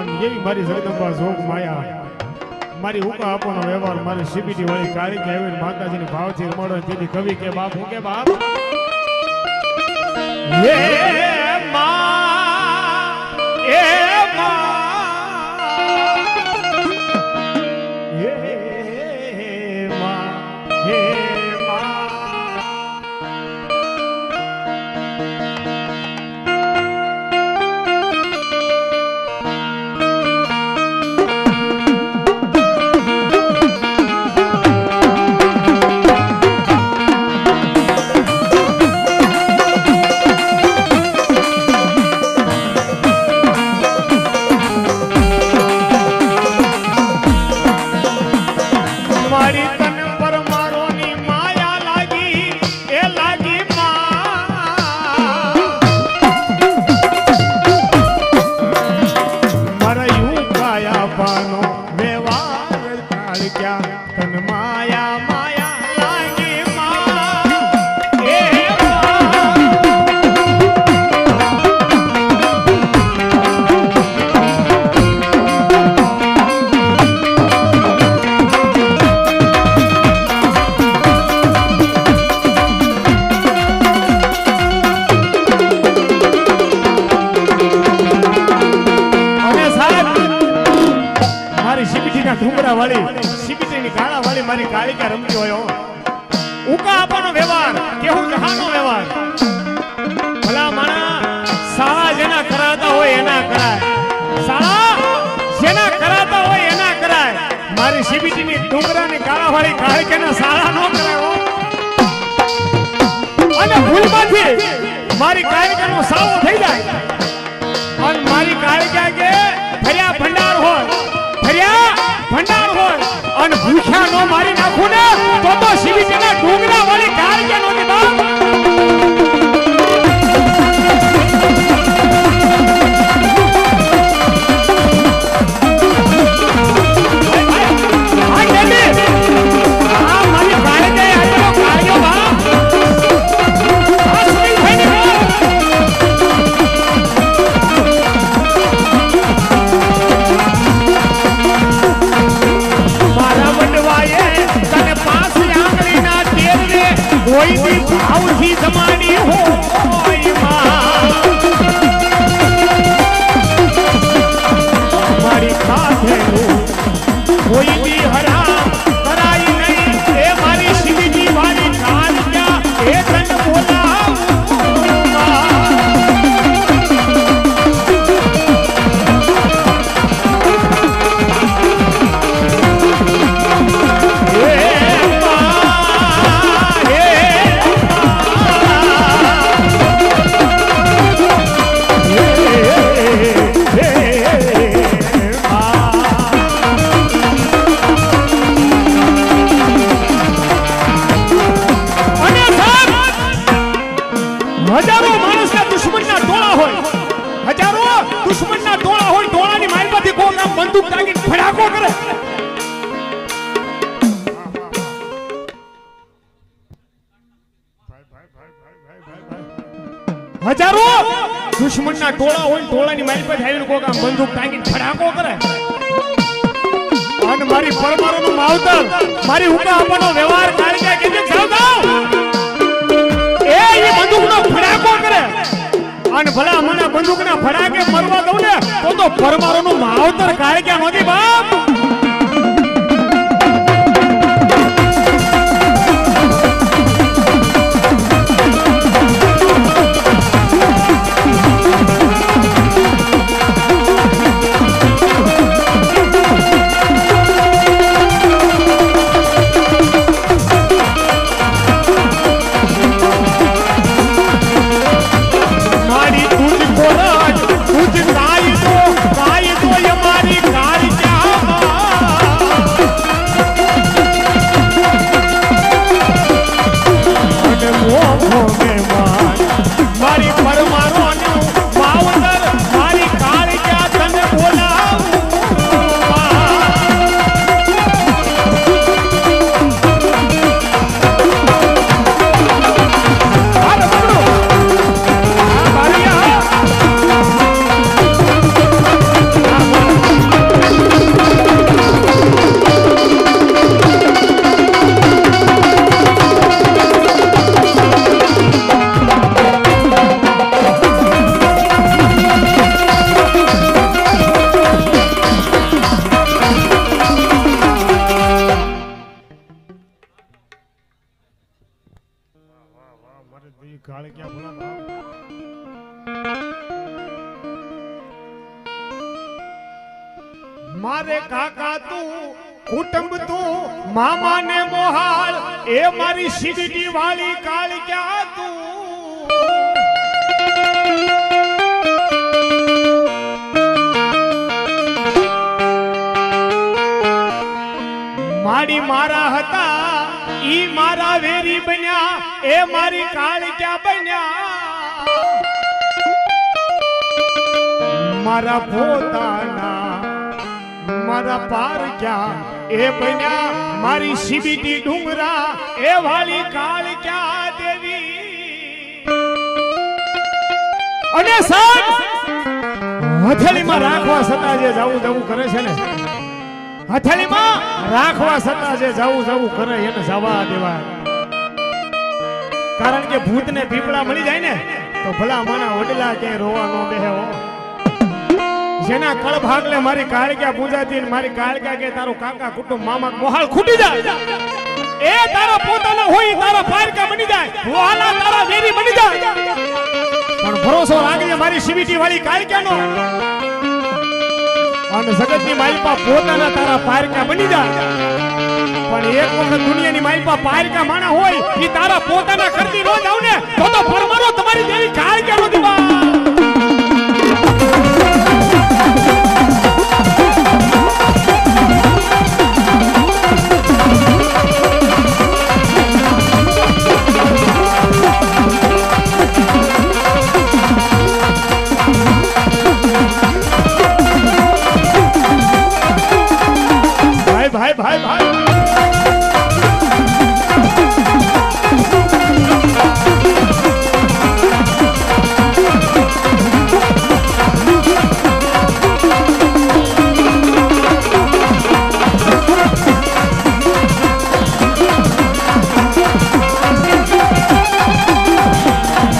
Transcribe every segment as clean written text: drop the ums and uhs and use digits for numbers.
એવી મારી જગદંબા જોગ માયા મારી હુકા આપવાનો વ્યવહાર મારી સીબીટી વાળી કાળી કે એવી માતાજીની ભાવથી રમાડો તેથી કવિ કે બાપ હું કે બાપ એ માં એ મારી કાળિકા રમતી હોય ઉકા આપવાનો વ્યવહાર કેવું જહાનો વ્યવહાર ભલા માણા સાળા જેના કરાતા હોય એના કરાય સાળા જેના કરાતા હોય એના કરાય મારી સીબીટી ની ડુંગરાની કાળાવાળી કાળિકાના સાળા નો કરાય અને ભૂલમાંથી મારી કાળિકાનો સાવો થઈ જાય અને મારી કાળિકા કે ફર્યા ભંડાર હોય ફર્યા ભંડાર હોય અને ભૂખ્યા નો મારી નાખું ને તો સીબીટીના ડુંગરા વાળી કાળિકા નો ની બાપ कोई भी भाव ही जमानी हो हमारी खास है कोई भी हराम कराई नहीं ए मारी शिवजी वाली काल क्या ए धन बोला बंदूक ताकि फड़ाको करे हजारों दुश्मन ना टोला हो टोला ની મારી પાસે આવીને કોક આમ બંદૂક તાકીને ફડાકો કરે અને મારી પરમાણુનું માવતર મારી હુકા આપવાનો વ્યવહાર કાળિકા કે જાવ જાવ એ બંદૂકનો ફડાકો કરે અને ભલા મને બંદૂકના ફડાકે મરવા દઉં ને તો પરમાણુનું માવતર કાળિકા નોતી બાપ तुझ राय दो ये हमारी कारिका કાળ ક્યાં ભલા બાપ મારે કાકા તું કુટુંબ તું મામા ને મોહાળ એ મારી સીડી વાળી કાળ ક્યાં તું માડી મારા હતા ઈ મારા વેરી બન્યા એ મારી કાળ ક્યાં બન્યા મારા પોતાના મારા પાર ક્યાં એ બન્યા મારી સીબીટી ડુંગરા એ વાળી કાળ ક્યાં દેવી અને સાહેબ હથેળીમાં રાખવા છતાં જે જાવું જવું કરે છે ને હથેળીમાં રાખવા છતાં જે જાવું કરે એને જવા દેવાય કારણ કે ભૂતને પીપળા મળી જાય ને તો ભલા માણા વડલા કે રોવા નો બેહે હો જેના કળ ભાગલે મારી કાળક્યા પૂજાતી ને મારી કાળક્યા કે તારો કાકા કુટુંબ મામા મોહાળ ખૂટી જાય એ તારા પોતાના હોય તારા પારકા બની જાય મોહાલા તારા વેરી બની જાય પણ ભરોસો રાખજે મારી સીવીટી વાળી કાળક્યાનો અને જગતની માલપા પોતાના તારા પારકા બની જાય પણ એક વખત દુનિયાની માલપા પારકા માણા હોય ઈ તારા પોતાના કરતી રોજ આવને તો પરમારો તમારી દેવી કાળક્યાનો દીવા ભાઈ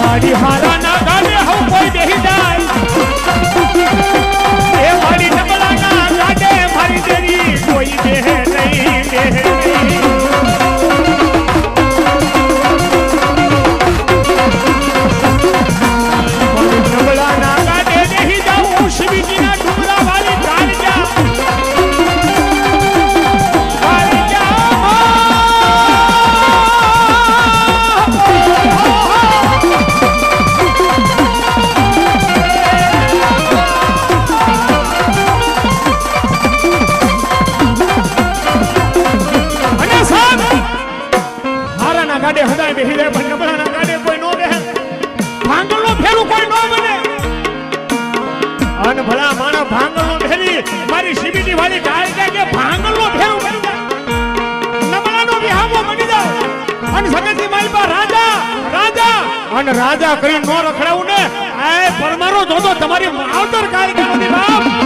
મારી હારા ના ગાડે હું કોઈ બેહી જાય એ મારી ડબલા ના ગાડે મારી દેરી કોઈ બેહે નહીં ડબલા ના ગાડે બેહી જાઉં શિવજી ના ડુંગરા વાળી કાળજા ગાડે હદાય બેહી જાય પણ નબળાના ગાડે કોઈ નો બેહે ભાંગલનો ફેરું કોઈ નો બને અન ભલા માણા ભાંગલનો ફેરી મારી સીબીટી વાળી ગાય કે ભાંગલનો ફેરું બની જાય નબળાનો વિહામો બની જાય અન સગતની માલપા રાજા અન રાજા કરી નો રખડાવું ને એ પરમારો જોતો તમારી માવતર કાળક્યાનો દી બાપ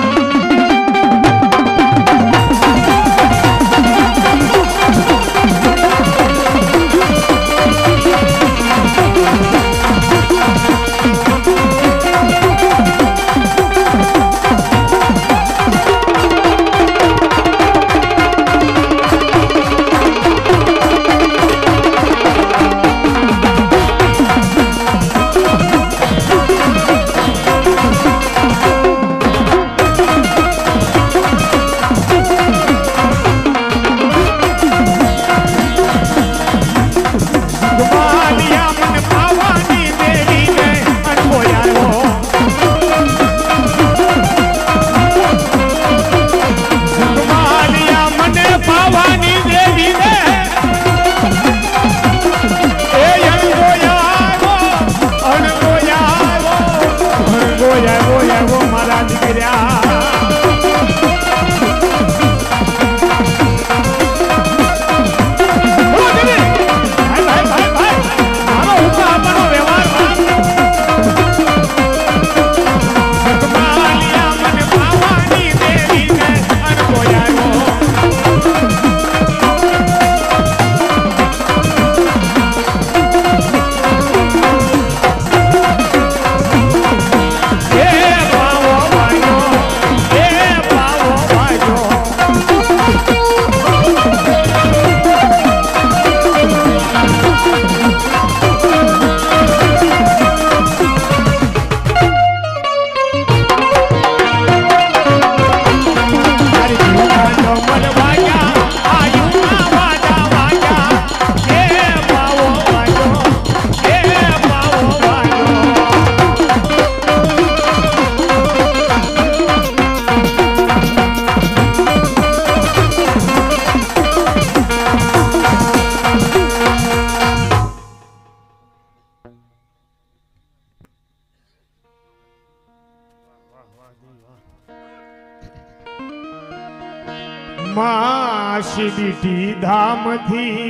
શિબીટી ધામથી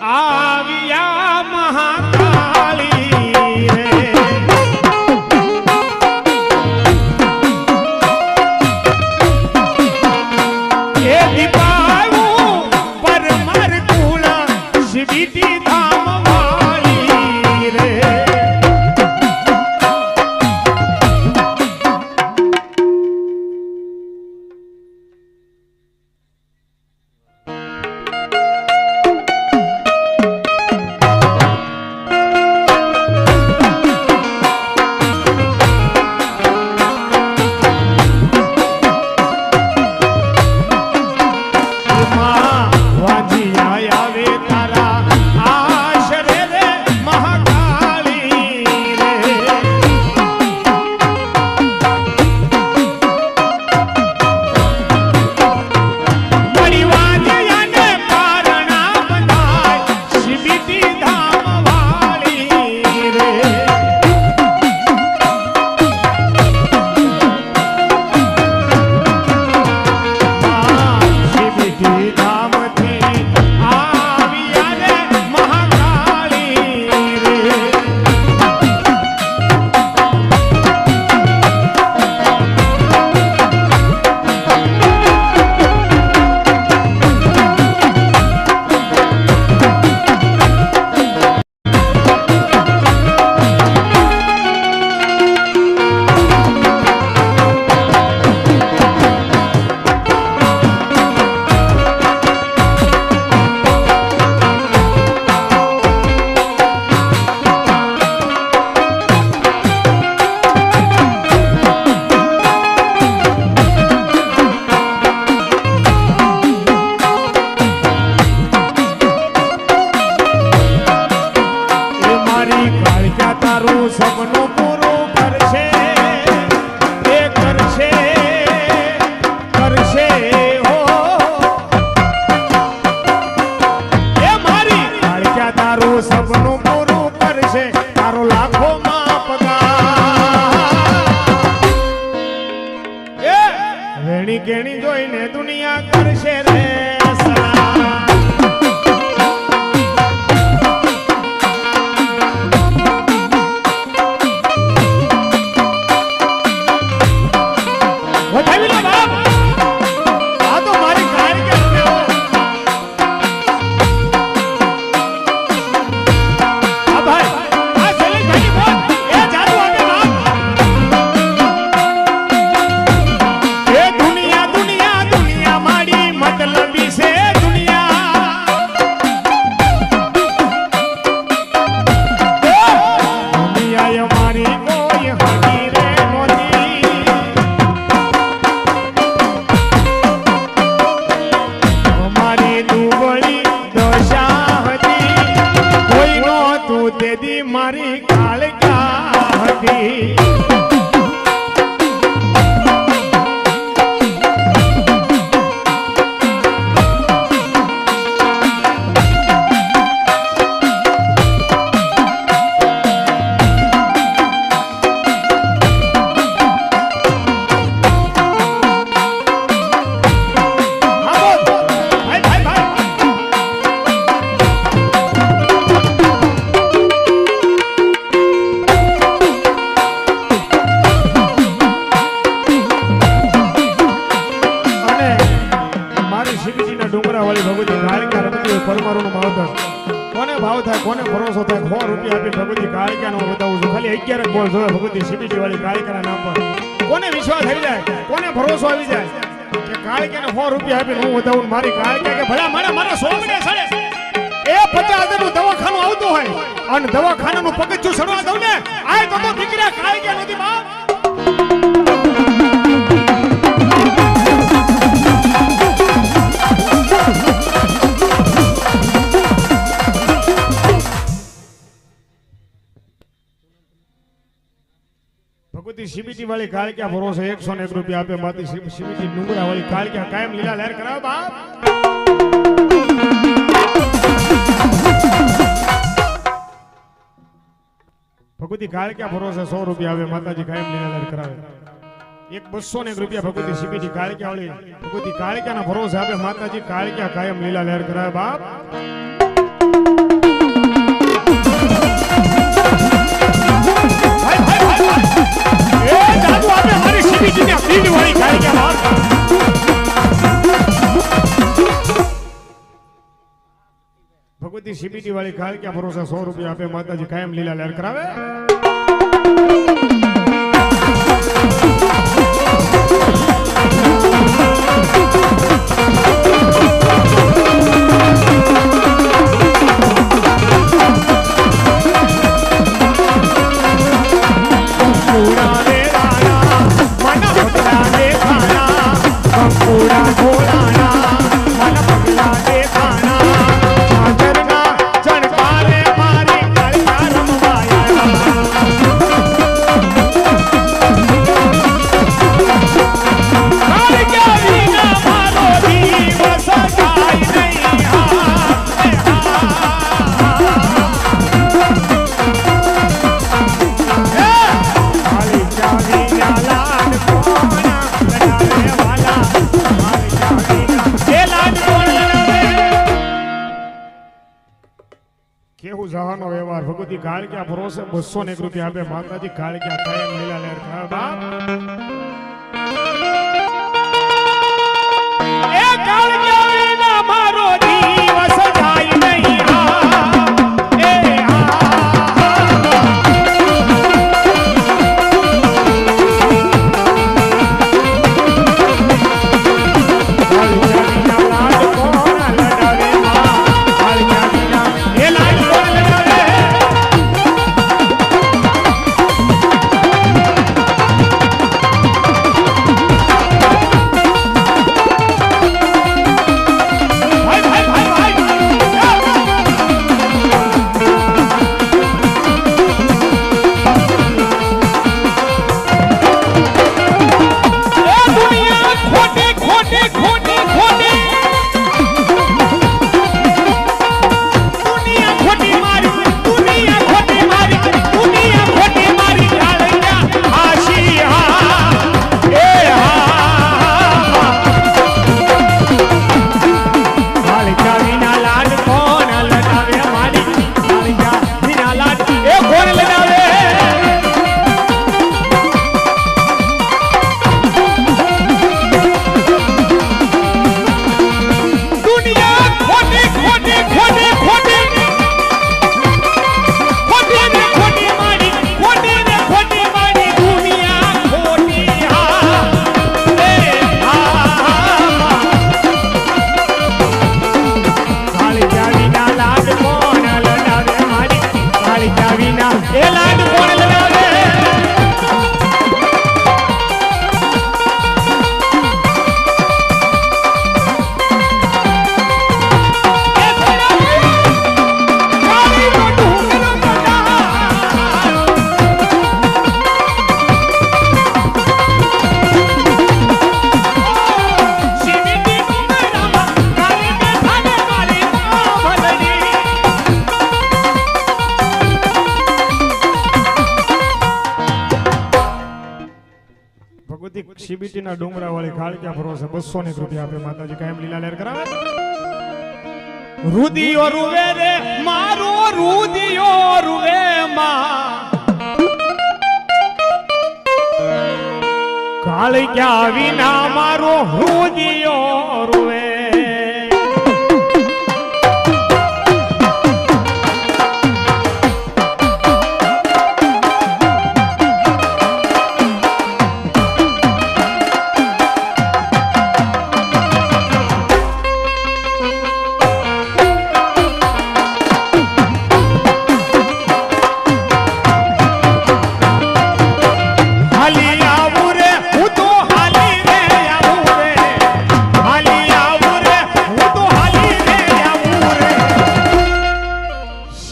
આવ્યા મહાકાળી રે એ દીપાવું પરમાર કુળ શિબીટી ધામ વાળી રે સપનું પૂરું કરશે એ કરશે કરશે હો એ મારી કાળિયા તારું સપનું પૂરું કરશે તારો લાખો માં પગાર એ વેણી કેણી જોઈને દુનિયા કરશે રે મારી કાળિયા હતી કોને ભાવ થાય કોને ભરોસો થાય 100 રૂપિયા આપી ભગવતી કાળિકાનો બતાવું છું ખાલી 11 બોલ જોવે ભગવતી સીબીટી વાળી કાળિકાના નામ પર કોને વિશ્વાસ આવી જાય કોને ભરોસો આવી જાય કે કાળિકાને 100 રૂપિયા આપીને હું બતાવું મારી કાળિકા કે ભલા મને મારા 100 મિનિટ સડે એ 50,000 નું દવાખાનું આવતું હોય અને દવાખાનાનું પગથિયું સડવા દઉં ને આય તો દીકરા કાળિકા નથી બાપ ભગવતી સીબીટી વાળી કાળિકા ભરોસે 101 રૂપિયા આપે માતી સીબીટી ડુંગરા વાળી કાળિકા કાયમ લીલા લહેર કરાવ બાપ ભગવતી કાળિકા ભરોસે 100 રૂપિયા આવે માતાજી કાયમ લીલા લહેર કરાવે एक 200 रुपया भगवती सीबीटी कालिका वाली भगवती कालिका ना भरोसे आपे माताजी कालिका कायम लीला लहर कराए बाप। ए दादू आपे हमारी सीबीटी ने अपनी वाली कालिका बाप। भगवती सीबीटी वाली कालिका भरोसा 100 रुपया आपे माताजी कायम लीला लहर करावे। व्यवहार भगवती कालिका भरोसे 201 रुपया आपे माताजी कालिका कायम लीला लहर करावे बाप। ए कालिका विना मारो जीव सजाई नहीं सीबीटी ना डोंगरा वाली कालिका भरोसे 201 रुपया आपे माताजी कायम लीला लहर करावे। रुदियो रुवे रे मारो रुदियो रुवे मां कालिका विना मारो रुदियो रुवे।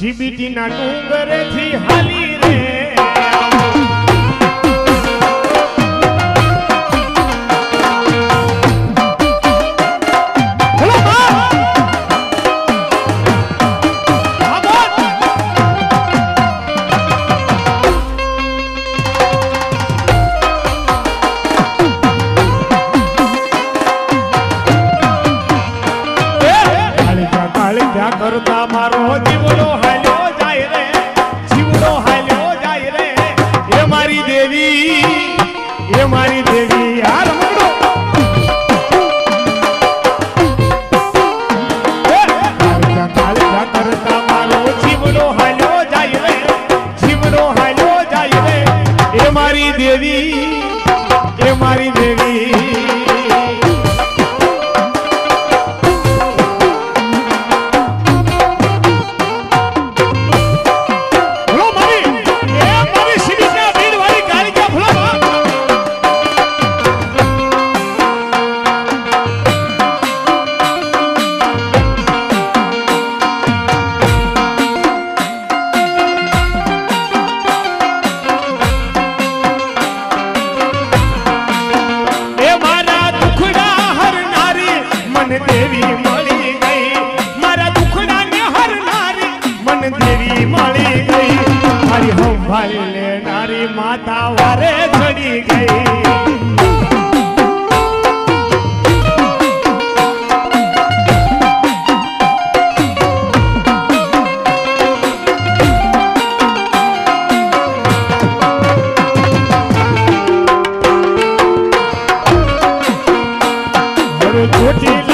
सीबीटी ना डूंगर थी हाली रे ખોટી